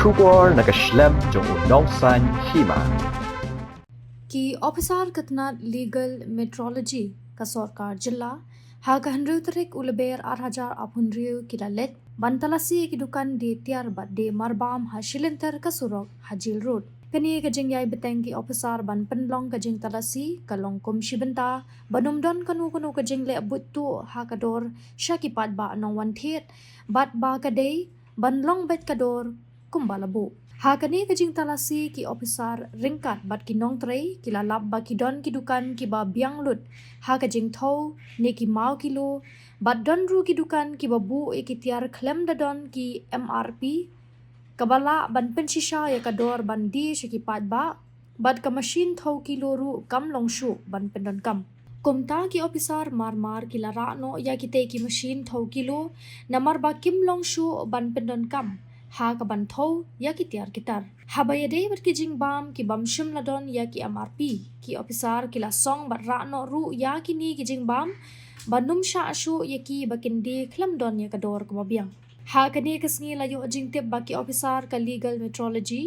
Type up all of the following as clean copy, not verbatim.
Shubor nakaslem jong unongsan Hima. कि ऑफिसर कतना legal metrology का सरकार जिला हा का हंड्रेड तरीक उलबेर 8,000 किलालेट बंतलासी की दुकान di tiar bat de marbam ha shilinter ka surok hajil road kani ka jingyai beteng ki officer ban penlong ka jing talasi ka longkom shibenta banum don kanu ka jingle butu ha ka dor shakipat ba nong wan thet bat ba ka dei ban long bet ka dor kumbalabu ha kani ka jing talasi ki officer ringkat bat ki nong trei ki lalap ba ki don ki dukan ki ba biang lut ha ka jing thau ne ki mau kilo bat don ru ki dukan ki babu e ki tiar klem da don ki MRP kabala ban pensisha ya ka dor ban di shakipat ba bat ka machine thau kilo ru kam long Shuh ban Pyndonkam kumta ki officer mar ki lara no ya ki te ki machine thau kilo namar ba kim long Shuh ban Pyndonkam ha ka ban thau ya ki tiar kitar habaya de bat ki Jingbam ki bamshim ladon ya ki MRP ki officer ki la song bat ra no ru ya ki ni ki Jingbam banum sha Shuh ya ki bakindi khlam don ya ka dor ko babiang ha ka ni kasngi la yo jingtip ba ki officer ka legal metrology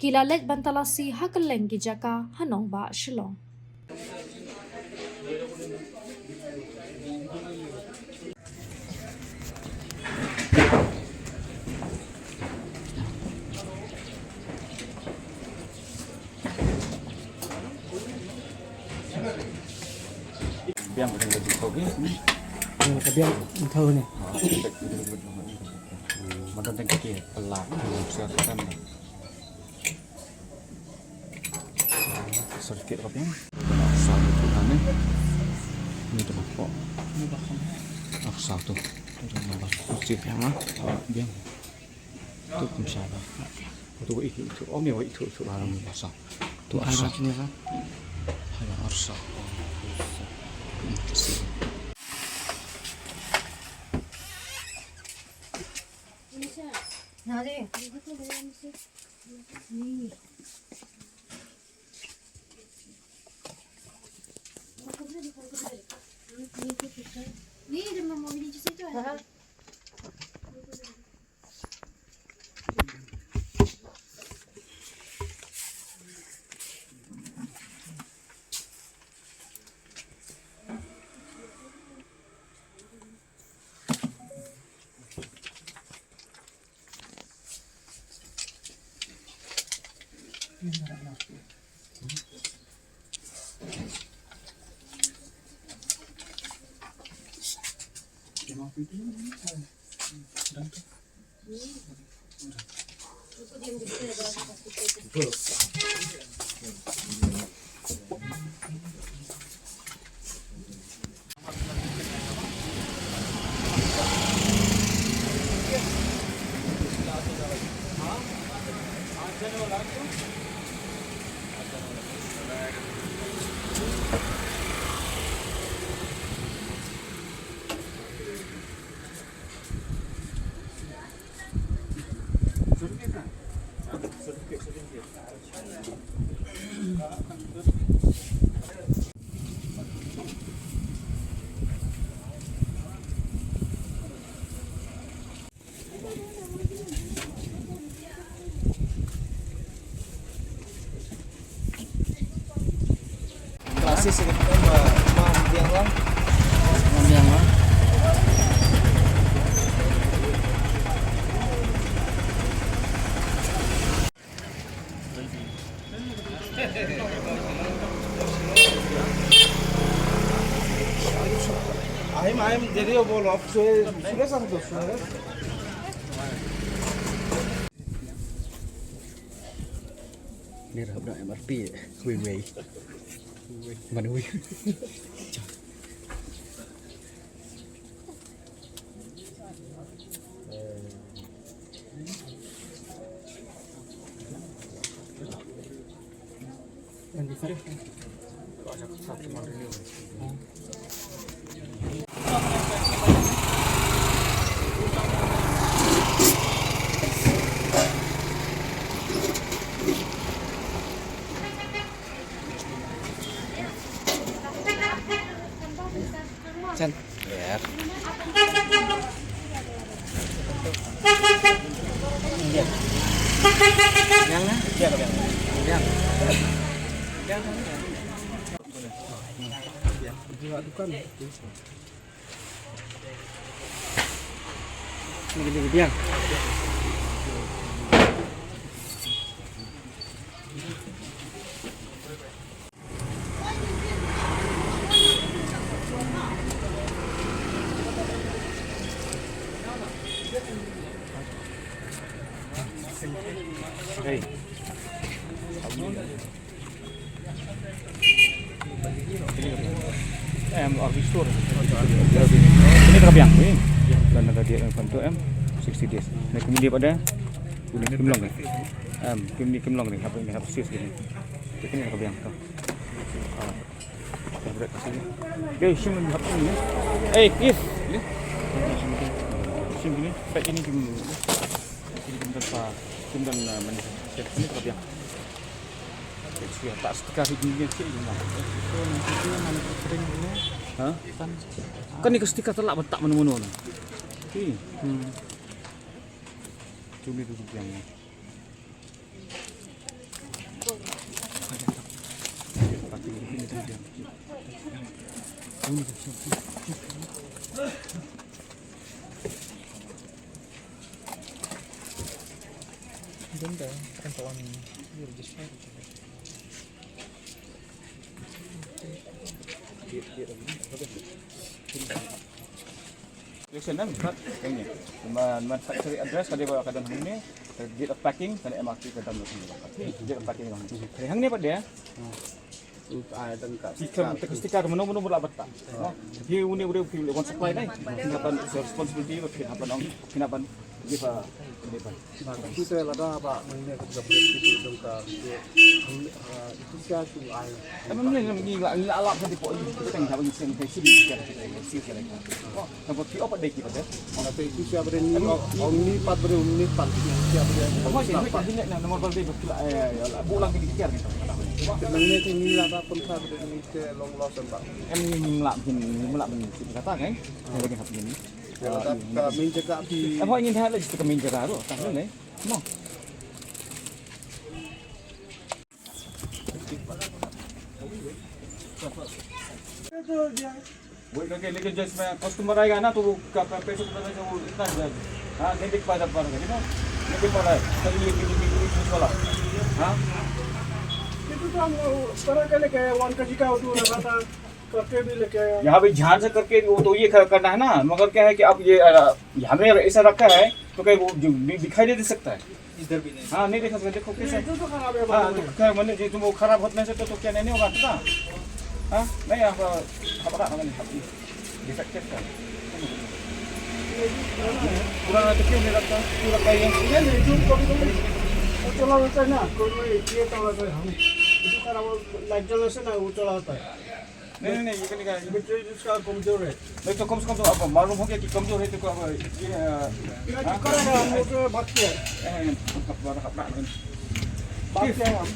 ki la let bantalasi ha ka leng ki jaka hanong ba shilong biang dengan baju kau ni. Cái biang thơ này. Macam tengok ke pelak, siapkan. Sedikit apa yang? Asal itu kan ni. Ini tu apa? Ini bakal. Asal tu. Itu nama. Cip yang mana? Biang. Tu misalnya. Itu itu. Oh ni itu barang asal. Tu asal. Ini kan. Hanya asal. Masih sekitar biang lah. Biang lah. I'm jadi bol of sudah satu sudah. Ni dah dah MRP. Wei. Mana wei? Yang di sana. Chan. Ya. Iya. Buat dukan. Ini biang. Hey. Ophisar. Ini terbiang ni. Dan ada dia yang untuk 60 days. Ni kemudian pada kimlong ni. Kimlong ni apa ini apa sis ni. Ini terbiang tu. Berat sini. Dia sim apa ni? If. Sim ni. Pak ini kim. Ini kim tanpa kim dan mana. Ini terbiang. Dia tak setika hidungnya cik je lah. Ha? Kan ni kestika telak betak mana-mana lah. Okey. Cumi tu yang ni. Pasti ini tu dia. Ini tu. Ganda. Kan kawan ni register. Selection kan? Kayaknya. Man factory address kada bawa kadang ni. Date of packing kada MRT kadang ni. Date of packing bang. Hang ni apa dia? Stika mana-mana boleh betak. Dia uni boleh pilih one supply ni. Kenapa responsibility kenapa nong kenapa dia depan. Itu saya lada apa mengenai keberhasilan itu dongkar itu saya tu ai. Tapi ni alap kan tipo kita tengah bagi sen sesi dia sesi lagi. Oh, tapi dia apa dek kita? Atau itu saya berani omni 4 berani 4 saya berani. Apa sih ini nomor berarti bulan kita gitu. Mengenai ini lada pun saya berani ke long loss pak. Em melak kata kan? Lagi satu ini. Kami jaga di. Apa ingin tahu lagi kami jaga tu? Tak boleh. Mau. Boleh lagi just customer aja na tu peso kita tu ikan. हाँ नहीं दिख पाता पर है ना नहीं दिख पा रहा है तभी ये बीच वाला हाँ itu तो हम तरह के लेके 1 kg का वो लगातार करके भी लेके यहाँ पे ध्यान से करके वो तो ये करना है ना मगर क्या है कि अब ये यहाँ में ऐसा रखा है तो कहीं वो दिखाई नहीं दे सकता है इधर भी नहीं हाँ नहीं देखा सकते देखो कैसे तो खराब है हाँ तो क्या मैंने जो तुम वो खराब होने से तो क्या नहीं होगा ना हाँ नहीं आप खबर आ नहीं डिफेक्टेड का पूरा तो क्यों नहीं रखता पूरा कहीं ये नहीं जो कभी वो चला होता है ना कोई ये चला होता है हम itu खराब लाइट जलने से ना वो चला होता है नहीं ये करने का बैटरी इसका कमजोर है नहीं तो कम से कम तो आपको मालूम हो गया कि कमजोर है तो अब ये करेगा हम लोग बात किया बात किया हम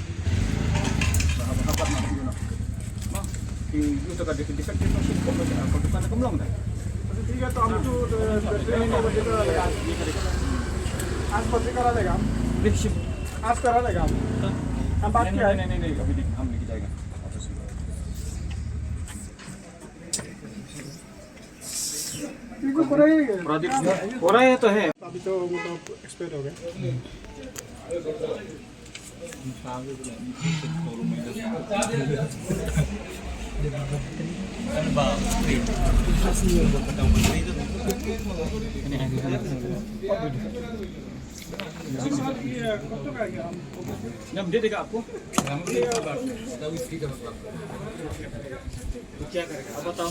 itu kan defektif masih kalau kemlong dah. ठीक है तो हम जो बैटरी को बजे करा लेगा आज बजे करा लेगा Leadership. आज करा लेगा हम बात किया है नहीं अभी हम लेके जाएगा इनको पूरा ही प्रोजेक्ट हो रहा है तो है अभी तो मतलब एक्सपायर हो गया जब दे देगा आपको तो क्या करेगा अब बताओ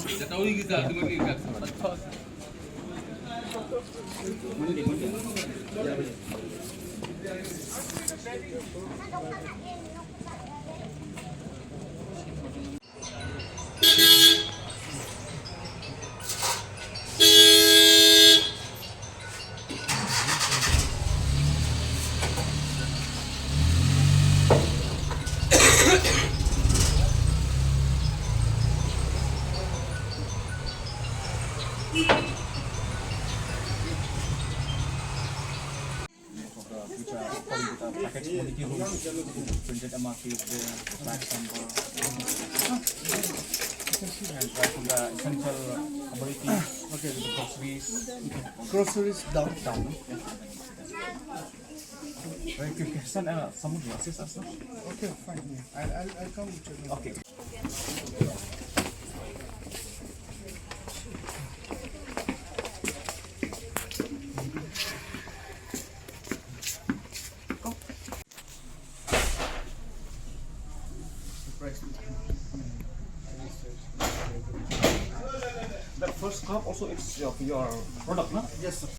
which are according to the package quality rules, printed MRP with the batch number, and right from the essential commodity, okay, the groceries, Groceries down. down. Very quick question, someone will assist us. Okay, fine. Yeah. I'll come with you. Okay. That first cup also is of your product, no? Yes, sir.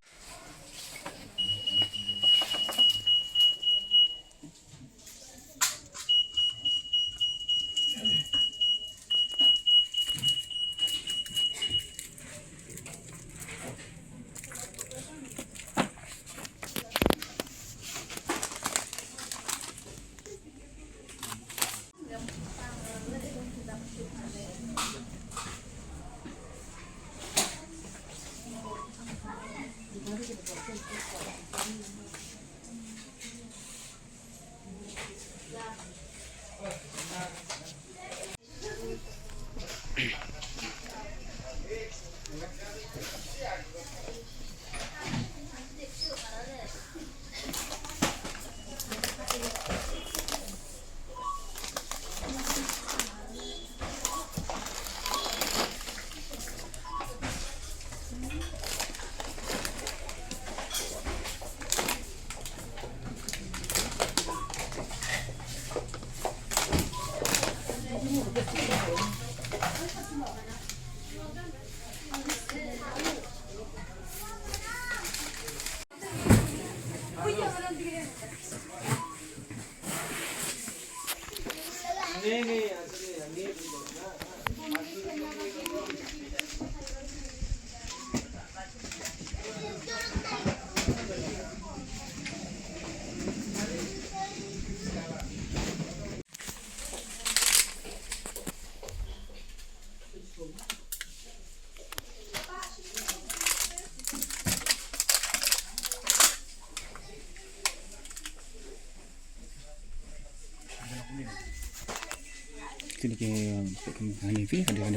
Ini hani fi ada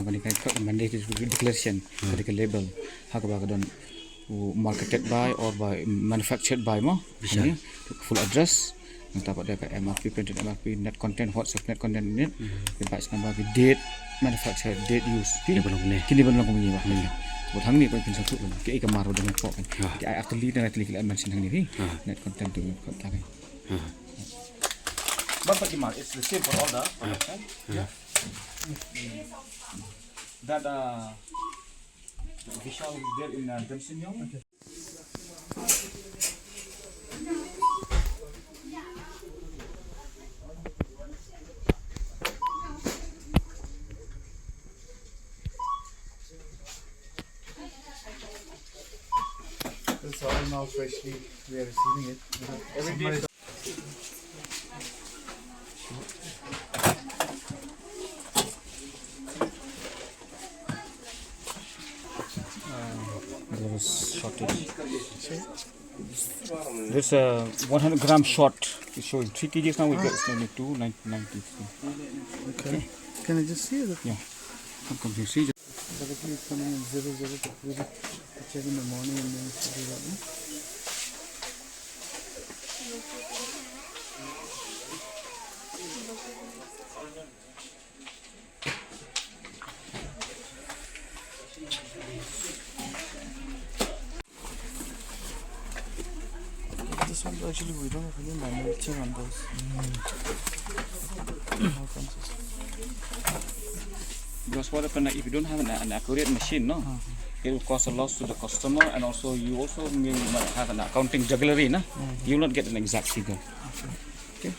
mandate declaration ada label hak bagadon marketed by or by manufactured by mo ini full address dapat ada MRP printed MRP net content WhatsApp net content ini batch number date manufacture date use kini belum kami bah buat hang ni pun satu ke kemaru dengan pok ke actually dan actually mention hang ni net content tu tak But it's the same for all the products, right? Yeah. That visual is there in Johnson Young. Okay. It's all now freshly we are receiving it. Every day. Shortage. There's a 100-gram short. It's showing 3 kgs now. We get it's only 290. Okay. Can I just see it? Yeah. Come you see. Directly it's coming in 00 to check in the morning and then do that. This one actually we don't have any manual check on those. Because what happens if you don't have an accurate machine, no, it will cause a loss to the customer, and also you also may have an accounting jugglery, no, you will not get an exact figure. Okay.